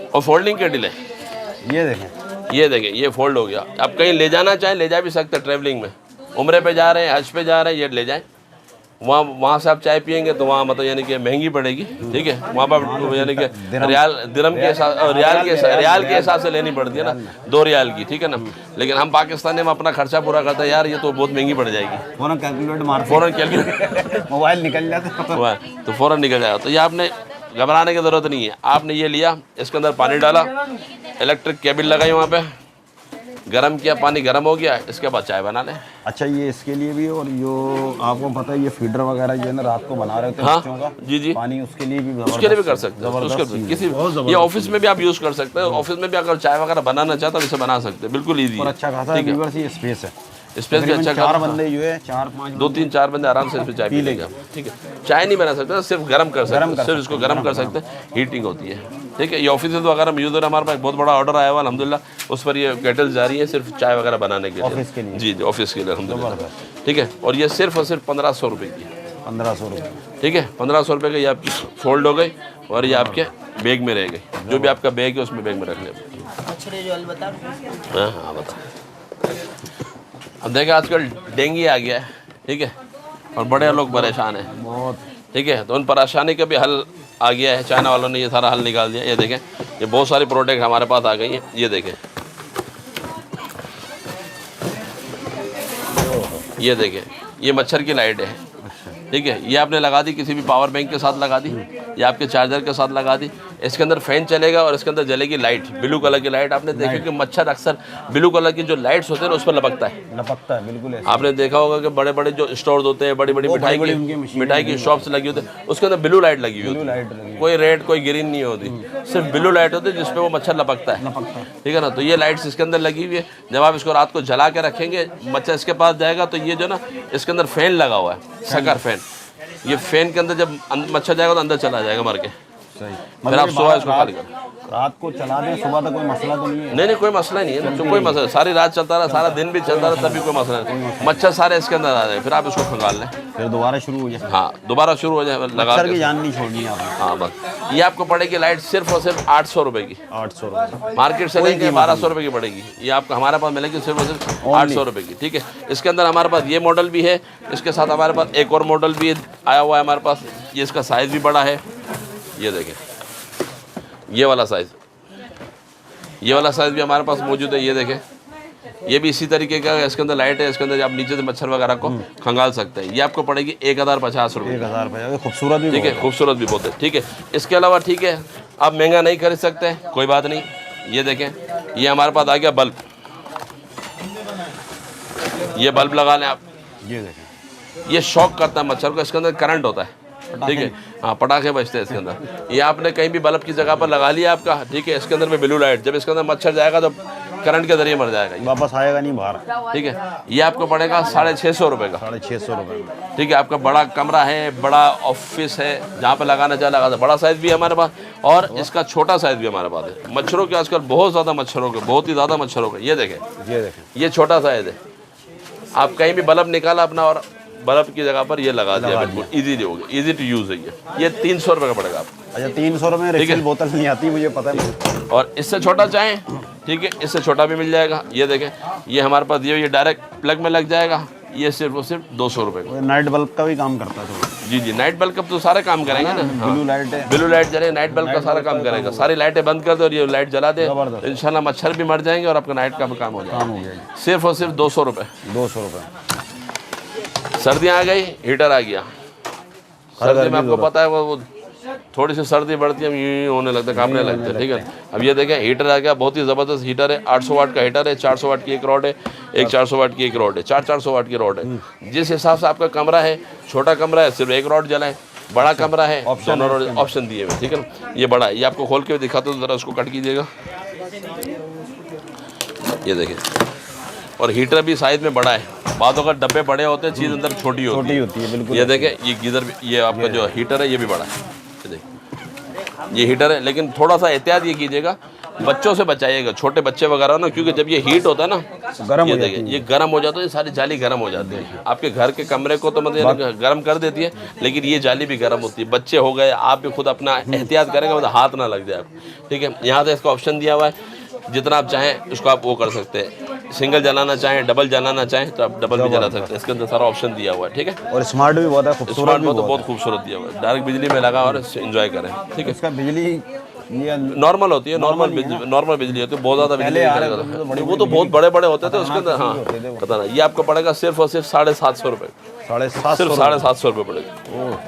और फोल्डिंग केटल है। ये देखें, ये फोल्ड हो गया। आप कहीं ले जाना चाहें ले जा भी सकते हैं, ट्रैवलिंग में, उम्रे पे जा रहे हैं, हज पे जा रहे हैं, ये ले जाएं। वहाँ से आप चाय पियेंगे तो वहाँ मतलब यानी कि महंगी पड़ेगी, ठीक है। वहाँ पर यानी कि दिरहम के हिसाब, रियाल के हिसाब से लेनी पड़ती है ना, 2 रियाल की, ठीक है ना। लेकिन हम पाकिस्तानी में अपना खर्चा पूरा करते हैं, यार ये तो बहुत महंगी पड़ जाएगी। फ़ौरन कैलकुलेट मोबाइल निकल जाता तो फ़ौरन निकल जाएगा। तो ये आपने घबराने की ज़रूरत नहीं है। आपने ये लिया, इसके अंदर पानी डाला, इलेक्ट्रिक केबल लगाई, वहाँ पे गरम किया, पानी गरम हो गया, इसके बाद चाय बना लें। अच्छा, ये इसके लिए भी, और जो आपको पता है ये फीडर वगैरह जो है ना रात को बना रहे होते हैं बच्चों का, जी पानी, उसके लिए भी कर सकते हैं। उसके किसी ये ऑफिस में भी आप यूज़ कर सकते हैं। ऑफिस में भी अगर चाय वगैरह बनाना चाहते हैं इसे बना सकते हैं, बिल्कुल ईजी है। अच्छा खासा स्पेस है, स्पेस भी अच्छा, 4 बंदे जो है 4-5 2-3-4 बंदे आराम से इस पर चाय पी लेंगे, ठीक है। चाय नहीं बना सकते, सिर्फ गर्म कर सकते हैं, सिर्फ इसको गर्म कर सकते हैं, हीटिंग होती है, ठीक है। ये ऑफिस में तो अगर हम यूज़ हो रहे, हमारे पास बहुत बड़ा ऑर्डर आया हुआ अल्हम्दुलिल्लाह, उस पर ये केटल जा रही है सिर्फ चाय वगैरह बनाने के लिए, ऑफिस के लिए। जी ऑफिस के लिए अल्हम्दुलिल्लाह, ठीक है। और ये सिर्फ और सिर्फ 1500 रुपये की, 1500 रुपये, ठीक है। 1500 रुपये की ये आपकी फोल्ड हो गई और ये आपके बैग में रह गई। जो भी आपका बैग है उसमें बैग में रख ले। हाँ बता। अब देखिए आजकल डेंगू आ गया है, ठीक है, और बड़े लोग परेशान हैं बहुत, ठीक है। तो उन परेशानी का भी हल आ गया है, चाइना वालों ने ये सारा हल निकाल दिया। ये देखें, ये बहुत सारी प्रोडक्ट हमारे पास आ गई हैं। ये देखें, ये देखें, ये मच्छर की लाइट है, ठीक है। ये आपने लगा दी, किसी भी पावर बैंक के साथ लगा दी या आपके चार्जर के साथ लगा दी। इसके अंदर फैन चलेगा और इसके अंदर जलेगी लाइट, ब्लू कलर की लाइट। आपने देखा कि मच्छर अक्सर ब्लू कलर की जो लाइट्स होते हैं उस पर लपकता है, बिल्कुल। आपने देखा होगा कि बड़े बड़े जो स्टोर्स होते हैं, बड़ी बड़ी मिठाई की शॉप्स लगी होती है, उसके अंदर ब्लू लाइट लगी हुई होती है, कोई रेड कोई ग्रीन नहीं होती, सिर्फ ब्लू लाइट होती है जिसपे वो मच्छर लपकता है, ठीक है ना। तो ये लाइट्स इसके अंदर लगी हुई है। जब आप इसको रात को जला के रखेंगे, मच्छर इसके पास जाएगा तो ये जो ना इसके अंदर फैन लगा हुआ है, सकर फैन, ये फैन के अंदर जब मच्छर जाएगा तो अंदर चला जाएगा मर के। सही। फिर आप सुबह इसको खाली करें, रात को चला दें, सुबह तक कोई मसला तो नहीं है? नहीं कोई मसला नहीं है, तो कोई मसला, सारी रात चलता रहा, सारा दिन भी चलता रहा, तभी कोई मसला नहीं। मच्छर सारे इसके अंदर आ जाए, फिर आप इसको खंगाल लें, फिर दोबारा शुरू हो जाए। हाँ दोबारा शुरू हो जाए, लगा के जान नहीं छोड़नी आपने। हाँ बस। ये आपको पड़ेगी लाइट सिर्फ और सिर्फ 800 रुपये की, 800 रुपये, मार्केट से लेंगे 1200 रुपये की पड़ेगी। ये आपको हमारे पास मिलेगी सिर्फ और सिर्फ 800 रुपये की, ठीक है। इसके अंदर हमारे पास ये मॉडल भी है, इसके साथ हमारे पास एक और मॉडल भी आया हुआ है हमारे पास। ये इसका साइज़ भी बड़ा है, ये देखें, ये वाला साइज़ भी हमारे पास मौजूद है। ये देखें, ये भी इसी तरीके का, इसके अंदर लाइट है, इसके अंदर आप नीचे से मच्छर वगैरह को खंगाल सकते हैं। ये आपको पड़ेगी 1050 रुपये। 1050, खूबसूरत भी, ठीक है, खूबसूरत भी बहुत है, ठीक है। इसके अलावा ठीक है, आप महंगा नहीं खरीद सकते, कोई बात नहीं। ये देखें, ये हमारे पास आ गया बल्ब, ये बल्ब लगा लें आप। ये देखें, ये शॉक करता है मच्छर को, इसके अंदर करंट होता है, ठीक है। हाँ, पटाखे बजते हैं इसके अंदर। ये आपने कहीं भी बल्ब की जगह पर लगा लिया आपका, ठीक है। इसके अंदर में ब्लू लाइट, जब इसके अंदर मच्छर जाएगा तो करंट के जरिए मर जाएगा, वापस आएगा नहीं बाहर, ठीक है। ये आपको पड़ेगा 650 रुपये का, 650 रुपये, ठीक है। आपका बड़ा कमरा है, बड़ा ऑफिस है, जहाँ पे लगाना चाहे लगा, बड़ा साइज़ भी है हमारे पास और इसका छोटा साइज़ भी हमारे पास है। मच्छरों के आजकल बहुत ज़्यादा मच्छरों के, बहुत ही ज़्यादा मच्छरों के। ये देखें, ये छोटा साइज़ है। आप कहीं भी बल्ब निकाला अपना और बल्ब की जगह पर ये लगा दिया, बिल्कुल ईजी हो गया, ईजी टू यूज़ है ये 300 रुपये का पड़ेगा आपको। अच्छा 300 रुपये में रिफिल बोतल नहीं आती, मुझे पता नहीं। और इससे छोटा चाहें, ठीक है, इससे छोटा भी मिल जाएगा। ये देखें, ये हमारे पास ये डायरेक्ट प्लग में लग जाएगा। ये सिर्फ और सिर्फ 200 रुपये का। नाइट बल्ब का भी काम करता है? जी जी, नाइट बल्ब का तो सारे काम करेंगे ना। ब्लू लाइट है, ब्लू लाइट जले, नाइट बल्ब का सारा काम करेगा। सारी लाइटें बंद कर दो और ये लाइट जला दे, इंशाल्लाह मच्छर भी मर जाएंगे और आपका नाइट का भी काम हो जाएगा। सिर्फ और सिर्फ 200 रुपये। 200 रुपये। सर्दियाँ आ गई, हीटर आ गया। सर्दी में आपको पता है वो थोड़ी सी सर्दी बढ़ती है, यूँ होने लगता है, कांपने लगते हैं, ठीक है। अब ये देखें, हीटर आ गया, बहुत ही ज़बरदस्त हीटर है। 800 वाट का हीटर है, 400 वाट की एक रॉड है, एक 400 वाट की एक रॉड है, 400 वाट की रॉड है। जिस हिसाब से आपका कमरा है, छोटा कमरा है सिर्फ एक रॉड जलाए, बड़ा कमरा है दोनों ऑप्शन दिए हुए, ठीक है ना। ये बड़ा है, ये आपको खोल के दिखाता हूँ, ज़रा उसको कट कीजिएगा। ये देखिए, और हीटर भी साइज़ में बड़ा है। बाद अगर डब्बे बड़े होते हैं, चीज़ अंदर छोटी होती है, बिल्कुल। ये देखें, ये गीज़र, ये आपका जो हीटर है ये भी बड़ा है। ये देखिए, ये हीटर है, लेकिन थोड़ा सा एहतियात ये कीजिएगा, बच्चों से बचाइएगा, छोटे बच्चे वगैरह ना, क्योंकि जब ये हीट होता है ना, ये देखिए, ये गर्म हो जाता है, ये सारी जाली गर्म हो जाती है। आपके घर के कमरे को तो मतलब गर्म कर देती है, लेकिन ये जाली भी गर्म होती है। बच्चे हो गए, आप भी खुद अपना एहतियात करेंगे, मतलब हाथ ना लग जाए आपको, ठीक है। यहाँ से इसका ऑप्शन दिया हुआ है, जितना आप चाहें उसको आप वो कर सकते हैं। सिंगल जलाना चाहें, डबल जलाना चाहें तो आप डबल भी जला सकते हैं। इसके अंदर सारा ऑप्शन दिया हुआ है, ठीक है। और स्मार्ट भी बहुत है, खूबसूरत भी बहुत खूबसूरत दिया हुआ है। डायरेक्ट बिजली में लगा और एंजॉय करें, ठीक है। इसका बिजली नॉर्मल होती है, नॉर्मल बिजली होती है, बहुत ज़्यादा बिजली, वो तो बहुत बड़े बड़े होते थे उसके अंदर। हाँ, पता ना। ये आपको पड़ेगा सिर्फ और सिर्फ 750 रुपये, सिर्फ 750 रुपये पड़ेगा।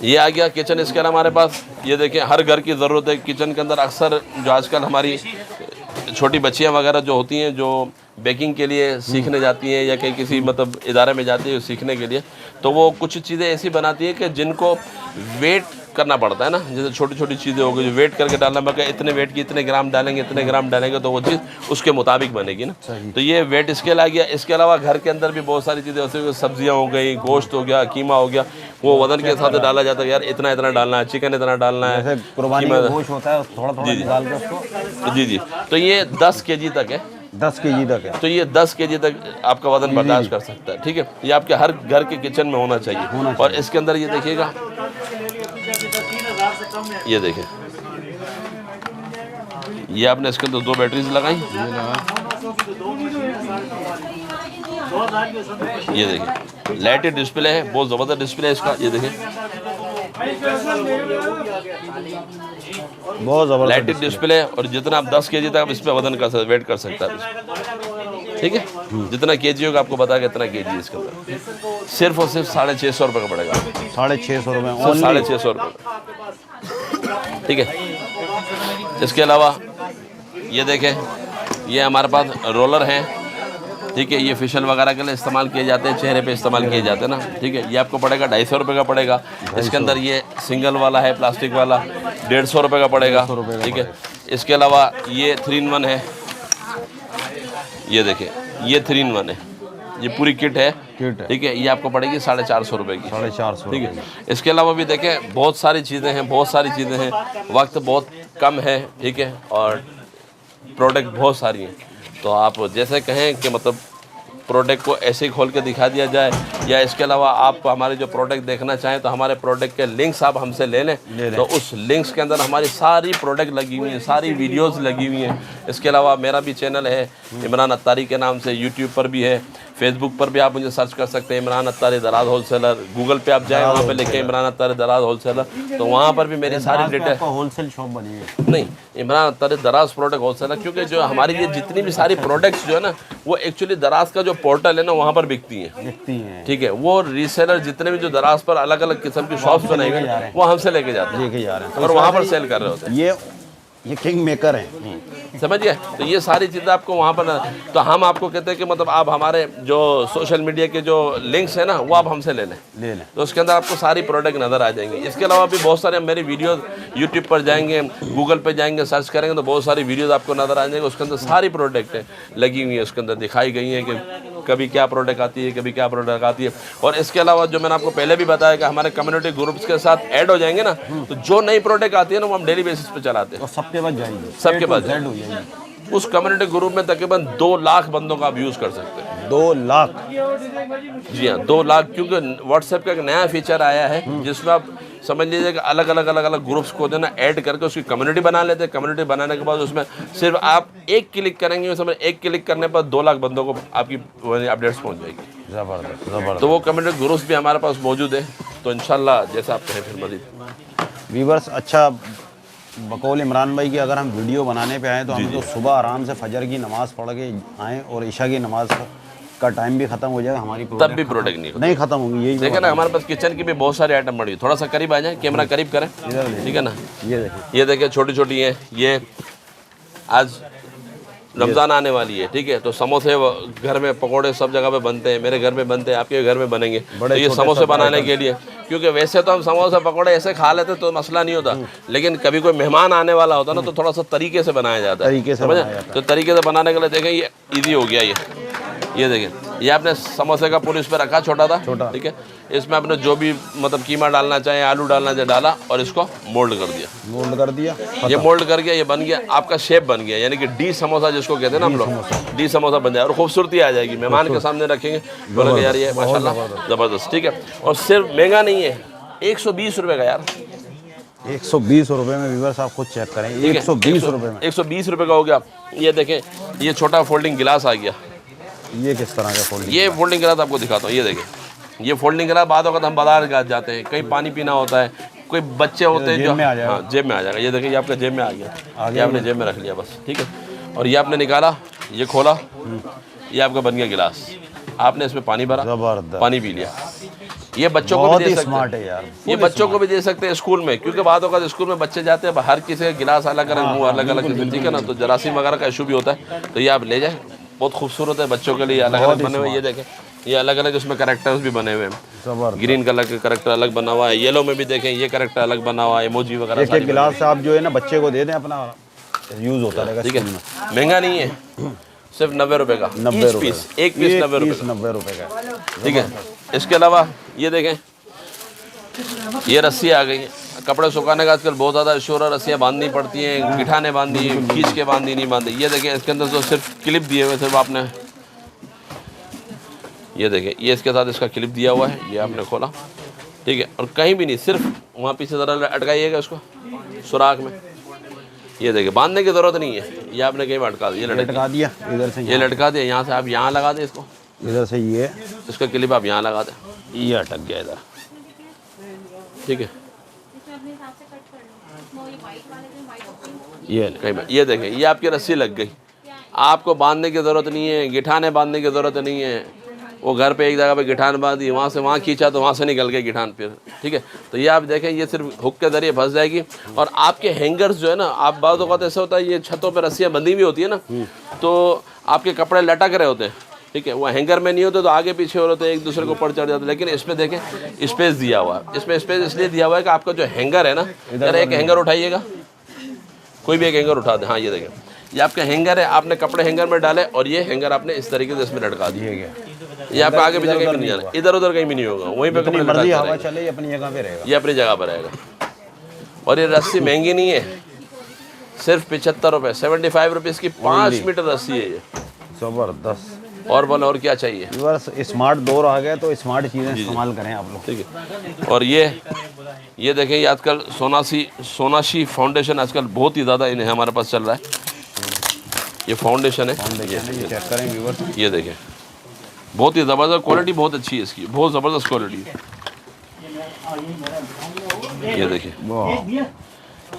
ये आ गया किचन। इसके अलावा हमारे पास ये देखिए, हर घर की ज़रूरत है किचन के अंदर। अक्सर जो आजकल हमारी छोटी बच्चियां वगैरह जो होती हैं, जो बेकिंग के लिए सीखने जाती हैं या कहीं किसी मतलब इदारे में जाती है सीखने के लिए, तो वो कुछ चीज़ें ऐसी बनाती है कि जिनको वेट करना पड़ता है ना। जैसे छोटी छोटी चीज़ें हो गई जो वेट करके डालना पड़ेगा, इतने वेट की इतने ग्राम डालेंगे, इतने ग्राम डालेंगे, तो वो चीज़ उसके मुताबिक बनेगी ना। तो ये वेट स्केल आ गया। इसके अलावा घर के अंदर भी बहुत सारी चीज़ें होती, सब्जियां हो गई, गोश्त हो गया, कीमा हो गया, वो वजन के साथ डाला जाता है। यार इतना इतना डालना है, चिकन इतना डालना है, कुर्बानी का गोश्त होता है, थोड़ा थोड़ा डाल के उसको। जी जी, तो ये 10 kg तक है, 10 kg तक है। तो ये 10 kg तक आपका वजन बर्दाश्त कर सकता है, ठीक है। ये आपके हर घर के किचन में होना चाहिए। और इसके अंदर ये देखिएगा, ये देखिए, ये आपने इसके अंदर 2 बैटरीज लगाई। ये देखिए, लाइटेड डिस्प्ले है, बहुत ज़बरदस्त डिस्प्ले है इसका। ये देखिए, बहुत ज़बरदस्त लाइटेड डिस्प्ले है। और जितना आप 10 kg तक आप इस पर वजन कर सकते, वेट कर सकता है, ठीक है। जितना kg होगा आपको बता के इतना kg इसके अंदर। सिर्फ और सिर्फ 650 रुपये का पड़ेगा। 650 रुपये, 650 रुपये, ठीक है। इसके अलावा ये देखें, ये हमारे पास रोलर हैं, ठीक है। ये फेशियल वगैरह के लिए इस्तेमाल किए जाते हैं, चेहरे पे इस्तेमाल किए जाते हैं ना, ठीक है। ये आपको पड़ेगा 250 रुपये का पड़ेगा। इसके अंदर ये सिंगल वाला है, प्लास्टिक वाला, 150 रुपये का पड़ेगा, ठीक है। इसके अलावा ये 3-in-1 है, ये देखिए, ये 3-in-1 है, ये पूरी किट है, ठीक है। ये आपको पड़ेगी 450 रुपये की, 450, ठीक है। इसके अलावा भी देखें, बहुत सारी चीज़ें हैं, बहुत सारी चीज़ें हैं। वक्त बहुत कम है, ठीक है, और प्रोडक्ट बहुत सारी हैं। तो आप जैसे कहें कि मतलब प्रोडक्ट को ऐसे ही खोल के दिखा दिया जाए, या इसके अलावा आप हमारे जो प्रोडक्ट देखना चाहें तो हमारे प्रोडक्ट के लिंक्स आप हमसे ले लें, तो उस लिंक्स के अंदर हमारी सारी प्रोडक्ट लगी हुई हैं, सारी वीडियोस लगी हुई हैं। इसके अलावा मेरा भी चैनल है इमरान अत्तारी के नाम से, यूट्यूब पर भी है, फेसबुक पर भी आप मुझे सर्च कर सकते हैं, इमरान अत्तारी दराज होलसेलर। गूगल पे आप जाएँ, वहाँ पे लिखें इमरान अत्तारी दराज होलसेलर, तो वहाँ पर भी मेरी सारी डिटेल। होलसेल शॉप बनी है? नहीं, इमरान अत्तारी दराज प्रोडक्ट होलसेलर, क्योंकि जो हमारी ये जितनी भी सारी प्रोडक्ट्स जो है ना, वो एक्चुअली दराज का जो पोर्टल है ना, वहाँ पर बिकती हैं, ठीक है। वो रीसेलर जितने भी जो दराज पर अलग अलग किस्म की शॉप्स बनाई गई, वो हमसे लेके जाते हैं और वहाँ पर सेल कर रहे होते हैं। ये किंग मेकर हैं। समझिए। तो ये सारी चीज़ें आपको वहाँ पर तो हम आपको कहते हैं कि मतलब आप हमारे जो सोशल मीडिया के जो लिंक्स हैं ना वो आप हमसे ले लें, तो उसके अंदर आपको सारी प्रोडक्ट नज़र आ जाएंगी। इसके अलावा भी बहुत सारे मेरी वीडियो यूट्यूब पर जाएंगे, गूगल पे जाएंगे, सर्च करेंगे तो बहुत सारी वीडियोज़ आपको नज़र आ जाएंगे। उसके अंदर सारी प्रोडक्टें लगी हुई हैं, उसके अंदर दिखाई गई हैं कि कभी क्या प्रोडक्ट आती है, कभी क्या प्रोडक्ट आती है। और इसके अलावा जो मैंने आपको पहले भी बताया कि हमारे कम्युनिटी ग्रुप्स के साथ ऐड हो जाएंगे ना, तो जो नई प्रोडक्ट आती है ना वो हम डेली बेसिस पे चलाते हैं, सबके पास जाएंगे, सबके पास जाएंगे। उस कम्युनिटी ग्रुप में तकरीबन 2 लाख बंदों का आप यूज़ कर सकते हैं। 2 लाख? जी हाँ, 2 लाख, क्योंकि व्हाट्सएप का एक नया फीचर आया है जिसमें आप समझ लीजिए कि अलग अलग ग्रुप्स को जो ना ऐड करके उसकी कम्युनिटी बना लेते हैं। कम्युनिटी बनाने के बाद उसमें सिर्फ आप एक क्लिक करेंगे, उसमें एक क्लिक करने पर 2 लाख बंदों को आपकी अपडेट्स पहुंच जाएगी। ज़बरदस्त ज़बरदस्त। तो वो कम्युनिटी ग्रुप्स भी हमारे पास मौजूद है। तो इंशाल्लाह जैसा आप कहें फिर मज़ीद व्यूअर्स, अच्छा बकौल इमरान भाई की अगर हम वीडियो बनाने पे आए तो हम तो सुबह आराम से फजर की नमाज़ पढ़ के आएँ और ईशा की नमाज़ का टाइम भी ख़त्म हो जाएगा, हमारी तब भी प्रोडक्ट नहीं ख़त्म होंगी। यही देखिए ना, हमारे पास किचन की भी बहुत सारी आइटम पड़ी है। थोड़ा सा करीब आ जाए, कैमरा करीब करें, ठीक है ना। ये देखिए छोटी छोटी है, ये आज रमज़ान आने वाली है, ठीक है। तो समोसे घर में, पकोड़े सब जगह पे बनते हैं, मेरे घर में बनते हैं, आपके घर में बनेंगे। तो ये समोसे बनाने के लिए, क्योंकि वैसे तो हम समोसे पकोड़े ऐसे खा लेते तो मसला नहीं होता, लेकिन कभी कोई मेहमान आने वाला होता ना तो थोड़ा सा तरीके से बनाया जाता है, समझे। तो तरीके से बनाने के लिए देखें ये ईजी हो गया। ये देखिए, ये आपने समोसे का पूरी इस पर रखा, छोटा था, ठीक है। इसमें आपने जो भी मतलब कीमा डालना चाहे, आलू डालना चाहे डाला और इसको मोल्ड कर दिया। ये मोल्ड कर गया, ये बन गया, आपका शेप बन गया, यानी कि डी समोसा जिसको कहते हैं ना हम लोग, डी समोसा बन जाए और खूबसूरती आ जाएगी। मेहमान के सामने रखेंगे, बोलेंगे यार ये माशाल्लाह ज़बरदस्त, ठीक है। और सिर्फ महंगा नहीं है, 120 रुपये का यार, 120 रुपये में। व्यूअर्स आप खुद चेक करें, 120 रुपये में, 120 रुपये का हो गया। ये देखें, ये छोटा फोल्डिंग गिलास आ गया। ये किस तरह का फोल्डिंग? ये फोल्डिंग गिलास आपको दिखाता हूँ। ये देखें, ये फोल्डिंग गिलास बाद वक्त हम बाजार जाते हैं, कहीं पानी पीना होता है, कोई बच्चे होते हैं जो हाँ जेब में आ जाएगा। ये देखिए, ये आपका जेब में आ गया, ये आपने जेब में रख लिया बस, ठीक है। और ये आपने निकाला, ये खोला, ये आपका बन गया गिलास। आपने इसमें पानी भरा, पानी पी लिया। ये बच्चों को भी दे सकते हैं यार, ये बच्चों को भी दे सकते हैं स्कूल में, क्योंकि बाद होगा स्कूल में बच्चे जाते हैं, हर किसी का गिलास अलग अलग, मुँह अलग अलग, ठीक है ना। तो जरासीम वगैरह का इशू भी होता है, तो ये आप ले जाए, बहुत खूबसूरत है बच्चों के लिए, अलग अलग बने हुए। ये देखें, ये अलग अलग इसमें कैरेक्टर्स भी बने हुए हैं। ग्रीन कलर का कैरेक्टर अलग बना हुआ है, येलो में भी देखें ये कैरेक्टर अलग बना हुआ है, इमोजी वगैरह। एक गिलास आप जो है ना बच्चे को दे दें, अपना यूज़ होता रहेगा, ठीक है। महंगा नहीं है, सिर्फ 90 रुपये का, 90 पीस, एक पीस 90 रुपये का, ठीक है। इसके अलावा ये देखें, ये रस्सी आ गई है। कपड़े सुखाने का आजकल बहुत ज़्यादा शोर, रस्सियाँ बांधनी पड़ती हैं, गिठाने बांधी, खींच के बांधी, नहीं बांधी। ये देखें, इसके अंदर तो सिर्फ क्लिप दिए हुए, सिर्फ आपने ये देखें, ये इसके साथ इसका क्लिप दिया हुआ है, ये आपने खोला, ठीक है। और कहीं भी नहीं, सिर्फ वहाँ पीछे ज़रा अटकाइएगा इसको सुराख में। ये देखिए, बांधने की ज़रूरत नहीं है, ये आपने कहीं अटका दिया, लटका दिया इधर से, ये लटका दिया। यहाँ से आप यहाँ लगा दें इसको, इधर से ये इसका क्लिप आप यहाँ लगा दें, ये अटक गया इधर, ठीक है। ये देखें, ये आपकी रस्सी लग गई, आपको बांधने की ज़रूरत नहीं है, गिठाने बांधने की ज़रूरत नहीं है। वो घर पे एक जगह पे गिठान बांधी, वहाँ से वहाँ खींचा तो वहाँ से निकल गई गिठान फिर, ठीक है। तो ये आप देखें, ये सिर्फ हुक के ज़रिए फंस जाएगी। और आपके हैंगर्स जो है ना, आप बाद वक्त ऐसा होता है, ये छतों पे रस्सियाँ बंधी हुई होती है ना, तो आपके कपड़े लटक रहे होते हैं, ठीक है। वो हैंगर में नहीं होते तो आगे पीछे हो रहे, एक दूसरे को पड़ चढ़ जाते। लेकिन इसमें देखें स्पेस दिया हुआ है, इसमें स्पेस इसलिए दिया हुआ है कि आपका जो हैंगर है ना, यार एक हैंगर उठाइएगा, कोई भी एक हैंगर उठा दे। हाँ ये देखें, ये आपका हैंगर है, आपने कपड़े हैंगर में डाले और ये हैंगर आपने इस तरीके से इसमें लटका दिए। ये आपका आगे पीछे कहीं भी नहीं जाना, इधर उधर कहीं भी नहीं होगा, वहीं पे कपड़े हवा चले, अपनी जगह पे रहेगा, ये अपनी जगह पर रहेगा। और ये रस्सी महंगी नहीं है, सिर्फ 75 रुपये, 75 रुपीज़ की 5 मीटर रस्सी है ये, ज़बरदस्त। और बोलो और क्या चाहिए। बस स्मार्ट दौर आ गया तो स्मार्ट चीज़ें इस्तेमाल करें आप लोग, ठीक है। और ये देखें, ये आजकल सोनाशी फाउंडेशन आजकल बहुत ही ज़्यादा इन्हें हमारे पास चल रहा है। ये फाउंडेशन है, ये चेक करें व्यूअर्स, ये देखें, बहुत ही ज़बरदस्त क्वालिटी, बहुत अच्छी है इसकी, बहुत ज़बरदस्त क्वालिटी है। ये देखिए,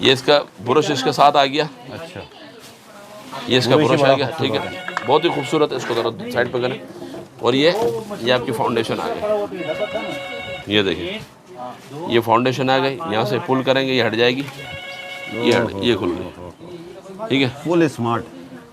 ये इसका ब्रश इसके साथ आ गया, अच्छा, ये इसका ब्रश आ गया, ठीक है, बहुत ही खूबसूरत है। इसको जरा साइड पे करें। और ये आपकी फाउंडेशन आ गई, ये देखिए, ये फाउंडेशन आ गई, यहाँ से पुल करेंगे ये हट जाएगी, ये खुल गई। ठीक है। Full smart.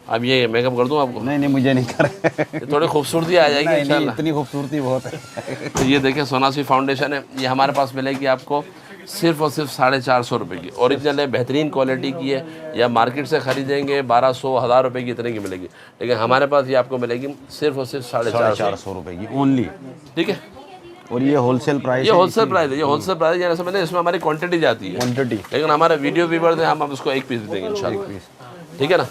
अब ये मेकअप कर दूं आपको? नहीं नहीं, मुझे नहीं कर थोड़ी खूबसूरती आ जाएगी नहीं, इंशाल्लाह। इतनी खूबसूरती बहुत है। तो ये देखिए सोनासी फाउंडेशन है, ये हमारे पास मिलेगी आपको सिर्फ और सिर्फ 450 रुपये की। ओरिजिनल है, बेहतरीन क्वालिटी की है। या मार्केट से ख़रीदेंगे 1200-1000 रुपये की इतने की मिलेगी, लेकिन हमारे पास ये आपको मिलेगी सिर्फ और सिर्फ 450 रुपये की ओनली। ठीक है। और ये होलसेल प्राइस, ये होलसेल प्राइस है, ये होलसेल प्राइस यानी समझ लें इसमें हमारी क्वांटिटी जाती है, क्वांटिटी। लेकिन हमारे वीडियो व्यूअर्स हैं, हम उसको एक पीस देंगे इंशाल्लाह। ठीक है ना,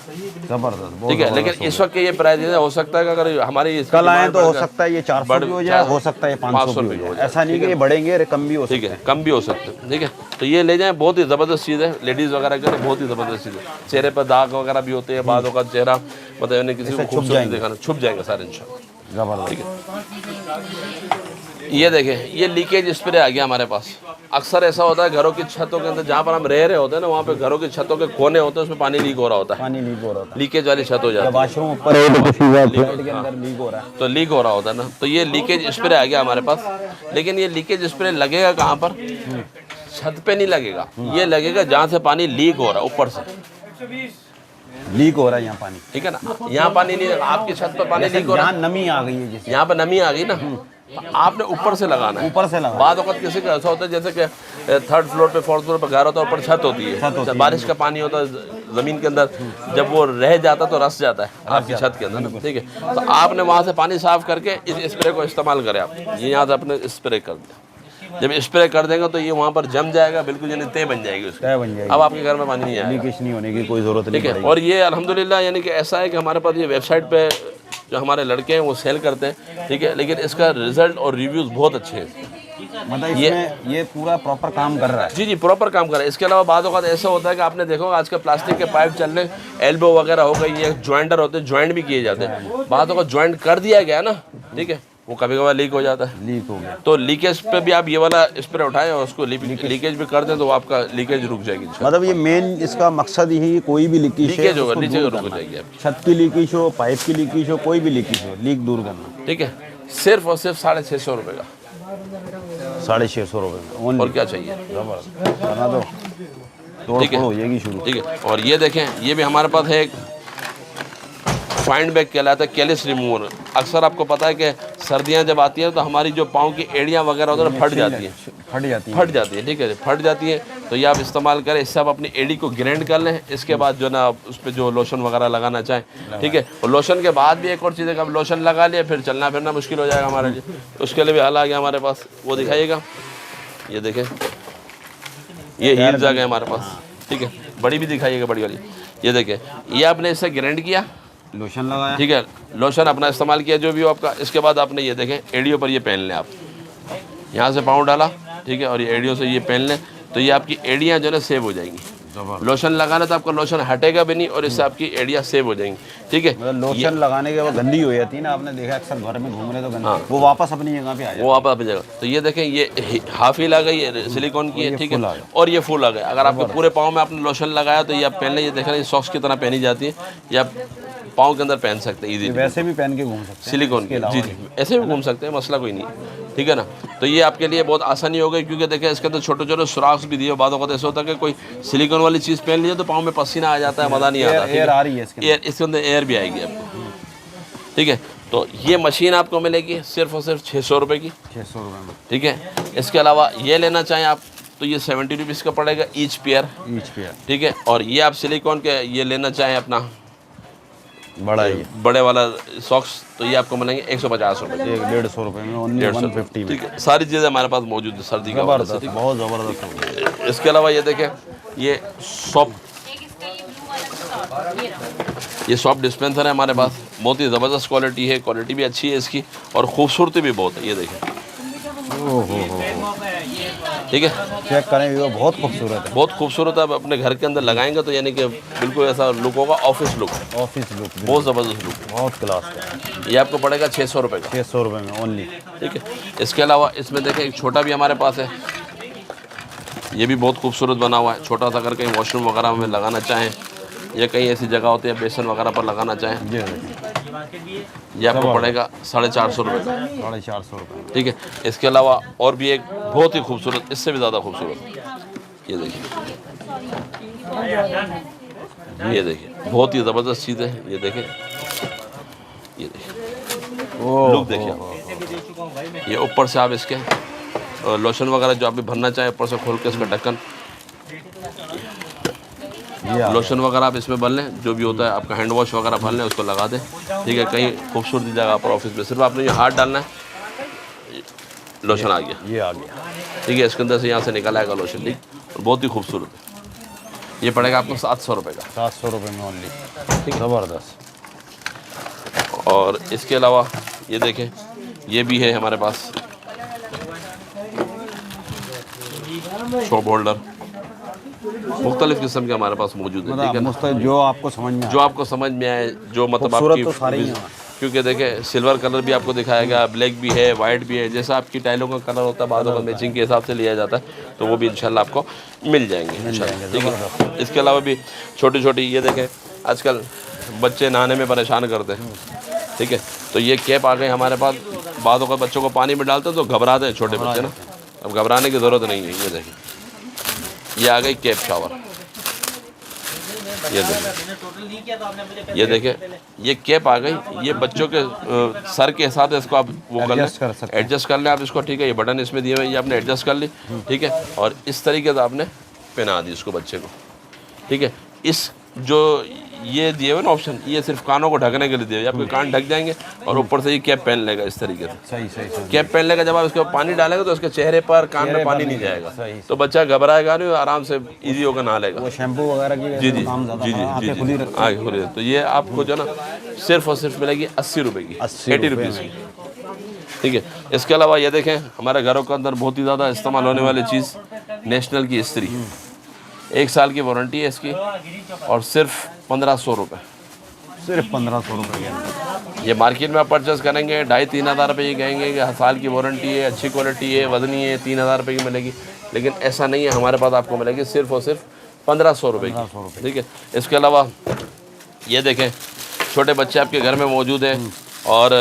जबरदस्त। ठीक है। लेकिन इस वक्त के ये प्राइस है, हो सकता है कि अगर हमारी कल आए तो हो सकता है ये 400 भी हो जाए, हो सकता है 500 भी हो जाए। ऐसा नहीं कि ये बढ़ेंगे, कम भी हो सकते हैं। ठीक है, कम भी हो सकते हैं। ठीक है, तो ये ले जाएं, बहुत ही ज़बरदस्त चीज़ है, लेडीज़ वगैरह के लिए बहुत ही ज़बरदस्त चीज़ है। चेहरे पर दाग वगैरह भी होते हैं, बालों का चेहरा मतलब किसी को खूबसूरती दिखाना, छुप जाएंगे सारे इंशाल्लाह। जबरदस्त। ये देखें, ये लीकेज स्प्रे आ गया हमारे पास। अक्सर ऐसा होता है घरों की छतों के अंदर जहाँ पर हम रह रहे होते हैं ना, वहाँ पे घरों की छतों के कोने होते हैं, उसमें पानी लीक हो रहा होता है, पानी लीक हो रहा था, लीकेज वाली छत हो जाती है, वॉशरूम ऊपर है तो फ्लैट के अंदर लीक हो रहा है, तो लीक हो रहा होता है ना। तो ये लीकेज स्प्रे आ गया हमारे पास, लेकिन ये लीकेज स्प्रे लगेगा कहाँ पर? छत पे नहीं लगेगा, ये लगेगा जहाँ से पानी लीक हो रहा है, ऊपर से लीक हो रहा है यहाँ पानी। ठीक है ना, यहाँ पानी नहीं लगा, आपकी छत पर पानी लीक हो रहा है, यहाँ नमी आ गई है, जैसे यहाँ पर नमी आ गई ना, आपने ऊपर से लगाना है। ऊपर से लगा। बाद वक्त किसी का ऐसा होता है जैसे कि 3rd फ्लोर पे 4th फ्लोर पे घर होता है, ऊपर छत होती है, जब बारिश का पानी होता है ज़मीन के अंदर, जब वो रह जाता तो रस जाता है आपकी छत के अंदर। ठीक है, तो आपने वहाँ से पानी साफ करके इस स्प्रे को इस्तेमाल करें आप। ये यहाँ से आपने स्प्रे कर दिया, जब स्प्रे कर देंगे तो ये वहाँ पर जम जाएगा, बिल्कुल यानी तय बन जाएगी उसकी, तय बन जाएगी। अब आपके घर में पानी नहीं आएगा, लीकेज नहीं होने की कोई ज़रूरत नहीं। ठीक है। और ये अल्हम्दुलिल्लाह यानी कि ऐसा है कि हमारे पास ये वेबसाइट पे जो हमारे लड़के हैं वो सेल करते हैं, ठीक है, लेकिन इसका रिजल्ट और रिव्यूज़ बहुत अच्छे हैं। मतलब इसमें ये पूरा प्रॉपर काम कर रहा है। जी जी, प्रॉपर काम कर रहा है। इसके अलावा बाद वक्त ऐसा होता है कि आपने देखो आजकल प्लास्टिक के पाइप चल रहे, एल्बो वगैरह हो गई, ये जॉइंटर होते हैं, जॉइंट भी किए जाते हैं, बाद वक्त जॉइंट कर दिया गया ना, ठीक है, वो कभी कभार लीक हो जाता है। लीक हो गया तो लीकेज पे भी आप ये वाला स्प्रे उठाएं और उसको लीकेज भी कर दें तो आपका लीकेज रुक जाएगी। मतलब ये मेन इसका मकसद यही है, कोई भी लीकेज होगा नीचे रुक जाएगी आपकी, छत की लीकेज हो, पाइप की लीकेज हो, कोई भी लीकेज हो, लीक दूर करना। ठीक है, सिर्फ और सिर्फ 650 रुपये का, 650 रुपये में। और क्या चाहिए? जबरदस्त, करना दो, तोड़ फोड़ हो जाएगी शुरू। ठीक है, और ये देखें, ये भी हमारे पास है एक फाइंड बैग कहलाता है, कैलिस रिमूवर। अक्सर आपको पता है कि सर्दियां जब आती हैं तो हमारी जो पाँव की एड़ियाँ वगैरह होती है फट जाती हैं, फट जाती है, ठीक है, फट जाती है, तो ये आप इस्तेमाल करें, इससे आप अपनी एड़ी को ग्राइंड कर लें। इसके बाद जो ना उस पर जो लोशन वगैरह लगाना चाहें, ठीक है, और लोशन के बाद भी एक और चीज़ है कि अब लोशन लगा लिया फिर चलना फिरना मुश्किल हो जाएगा हमारे लिए, उसके लिए भी हल आ गया हमारे पास, वो दिखाइएगा। ये देखें, ये हील्स आ गए हमारे पास, ठीक है, बड़ी भी दिखाइएगा, बड़ी वाली। ये देखें, ये आपने इससे ग्राइंड किया, लोशन लगाया, ठीक है, लोशन अपना इस्तेमाल किया जो भी हो आपका। इसके बाद आपने ये देखें, एड़ियों पर ये पहन लें आप, यहाँ से पाँव डाला, ठीक है, और ये एड़ियों से ये पहन लें तो ये आपकी एड़ियाँ जो है ना सेव हो जाएंगी। लोशन लगाना तो आपका लोशन हटेगा भी नहीं और इससे आपकी एड़ियाँ सेव हो जाएंगी। ठीक है, मतलब लोशन लगाने के बाद गंदी हो जाती है ना, आपने देखा अक्सर घर में घूम रहे तो गंदी, वो वापस अपनी जगह पे आ जाए, वो वापस अपनी जगह। तो ये देखें, ये हाफ हील आ गई है, सिलिकॉन की है, ठीक है, और ये फुल आ गए। अगर आपके पूरे पाँव में आपने लोशन लगाया तो ये आप पहन लें, ये देख रहे हैं सॉक्स की तरह पहनी जाती है, ये आप पाँव के अंदर पहन सकते हैं इजीली, वैसे भी पहन के घूम सकते हैं, सिलिकॉन की, जी जी, ऐसे भी घूम सकते हैं, मसला कोई नहीं, ठीक है ना। तो ये आपके लिए बहुत आसानी हो गई, क्योंकि देखिए इसके अंदर छोटे छोटे सुराख भी दिए। बातों का ऐसा होता है कि कोई सिलिकॉन वाली चीज़ पहन लीजिए तो पाँव में पसीना आ जाता है, मज़ा नहीं आता, एयर आ रही है इसके अंदर एयर भी आएगी आपको, ठीक है। तो ये मशीन आपको मिलेगी सिर्फ और सिर्फ 600 रुपये की, 600 रुपये में, ठीक है। इसके अलावा ये लेना चाहें आप तो ये 70 रुपीज़ का पड़ेगा ईच पेयर, ठीक है। और ये आप सिलिकॉन के ये लेना चाहें अपना बड़ा ही बड़े वाला सॉक्स तो ये आपको मिलेंगे 150 रुपये, 150 रुपये में, 150 में, ठीक है। सारी चीज़ें हमारे पास मौजूद है सर्दी का, बहुत ज़बरदस्त। इसके अलावा ये देखें, ये सॉफ्ट डिस्पेंसर है हमारे पास, बहुत ही ज़बरदस्त क्वालिटी है, क्वालिटी भी अच्छी है इसकी और खूबसूरती भी बहुत है। ये देखें, ठीक है, चेक करें, वो बहुत खूबसूरत है, बहुत खूबसूरत है। आप अपने घर के अंदर लगाएंगे तो यानी कि बिल्कुल ऐसा लुक होगा, ऑफिस लुक, बहुत ज़बरदस्त लुक, बहुत क्लास का। ये आपको पड़ेगा 600 रुपये का, 600 रुपये में ओनली, ठीक है। इसके अलावा इसमें देखें एक छोटा भी हमारे पास है, ये भी बहुत खूबसूरत बना हुआ है। छोटा सा अगर कहीं वॉशरूम वगैरह में लगाना चाहें या कहीं ऐसी जगह होती है बेसन वगैरह पर लगाना चाहें, ये आपको पड़ेगा 450 रुपये का, 450 रुपये, ठीक है। इसके अलावा और भी एक बहुत ही खूबसूरत, इससे भी ज़्यादा खूबसूरत, ये देखिए, ये देखिए, बहुत ही ज़बरदस्त चीज़ है। ये देखें, ये देखें, लुक देखिए आप। ये ऊपर से आप इसके लोशन वगैरह जो आप भी भरना चाहें ऊपर से खोल के इसका ढक्कन, लोशन वगैरह आप इसमें भर लें, जो भी होता है आपका हैंड वॉश वगैरह भर लें, उसको लगा दें। ठीक है, कहीं खूबसूरती जगह पर ऑफिस में सिर्फ आपने ये हाथ डालना है, लोशन आ गया, ये आ गया। ठीक है। इसके अंदर से यहाँ से निकल आएगा लोशन, ठीक, और बहुत ही खूबसूरत है। ये पड़ेगा आपको 700 रुपये का, 700 रुपये में ओनली, ठीक, ज़बरदस्त। और इसके अलावा ये देखें, ये भी है हमारे पास शॉप होल्डर, मुख्तलिफ किस्म के हमारे पास मौजूद है। ठीक है ना, जो आपको समझ में, जो आपको समझ में आए, जो मतलब आपकी, तो सारे ही हैं। क्योंकि देखें सिल्वर कलर भी आपको दिखाया गया, ब्लैक भी है, वाइट भी है, जैसा आपकी टाइलों का कलर होता है बादों का मैचिंग के हिसाब से लिया जाता है, तो वो भी इंशाल्लाह आपको मिल जाएंगे इंशाल्लाह। ठीक है, इसके अलावा भी छोटी छोटी, ये देखें आजकल बच्चे नहाने में परेशान करते हैं, ठीक है, तो ये कैप आ गए हमारे पास। बादों का बच्चों को पानी में डालते हैं तो घबराते हैं छोटे बच्चे ना, अब घबराने की ज़रूरत नहीं है। ये देखें, ये आ गई कैप शावर, ये देखें, ये देखें, ये कैप आ गई। ये बच्चों के सर के हिसाब से इसको आप वो कर लें, एडजस्ट कर लें आप इसको, ठीक है। ये बटन इसमें दिए हुए, ये आपने एडजस्ट कर ली, ठीक है, और इस तरीके से आपने पहना दी इसको बच्चे को, ठीक है। इस जो ये दिए हुए ना ऑप्शन, ये सिर्फ कानों को ढकने के लिए दिए हुए, आपके कान ढक जाएंगे और ऊपर से ये कैप पहन लेगा इस तरीके से। सही कैप पहन लेगा, जब आप इसके पानी डालेंगे तो उसके चेहरे पर, कान में पानी नहीं जाएगा, तो बच्चा घबराएगा नहीं, आराम से इजी होकर नहा लेगा। वो शैम्पू वगैरह की जी जी जी जी आगे खुली। तो ये आपको जो ना सिर्फ और सिर्फ मिलेगी 80 रुपये की, 80 रुपीज़ की, ठीक है। इसके अलावा ये देखें, हमारे घरों के अंदर बहुत ही ज़्यादा इस्तेमाल होने वाली चीज़, नेशनल की इस्त्री, 1 साल की वारंटी है इसकी, और सिर्फ 1500 रुपये, सिर्फ 1500 रुपये के अंदर। ये मार्केट में आप परचेस करेंगे 2,500-3 हज़ार रुपये की, कहेंगे कि साल की वारंटी है, अच्छी क्वालिटी है, वजनी है, 3,000 रुपये की मिलेगी, लेकिन ऐसा नहीं है। हमारे पास आपको मिलेगी सिर्फ और सिर्फ 1500 रुपये की, ठीक है। इसके अलावा ये देखें, छोटे बच्चे आपके घर में मौजूद हैं और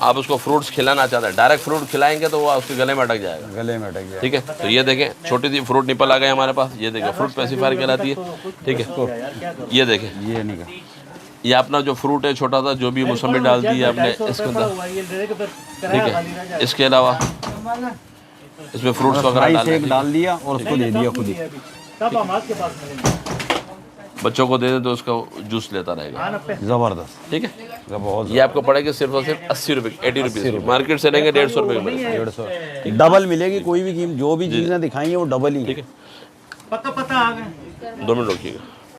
आप उसको फ्रूट्स खिलाना चाहते हैं, डायरेक्ट फ्रूट खिलाएंगे तो वो उसके गले में अटक जाएगा, गले में अटक जाएगा, ठीक है। तो ये देखें, छोटी सी फ्रूट निपल आ गए हमारे पास, ये देखें, फ्रूट पेसिफायर कहलाती है, ठीक है। ये देखें, ये नहीं, ये अपना जो फ्रूट है छोटा सा, जो भी मौसमी डाल दी है आपने इसके अंदर, ठीक है। इसके अलावा इसमें फ्रूट्स वगैरह डाल दिया और उसको दे दिया खुद ही, बच्चों को दे दे तो उसका जूस लेता रहेगा, ज़बरदस्त, ठीक है। ये आपको पड़ेगा सिर्फ और सिर्फ 80 रुपये, 80 रुपीज़, मार्केट से लेंगे 150 रुपये में, 150 डबल मिलेगी। कोई भी कीमत, जो भी चीज़ें दिखाई हैं वो डबल ही, ठीक है। 2 मिनट रोकिएगा।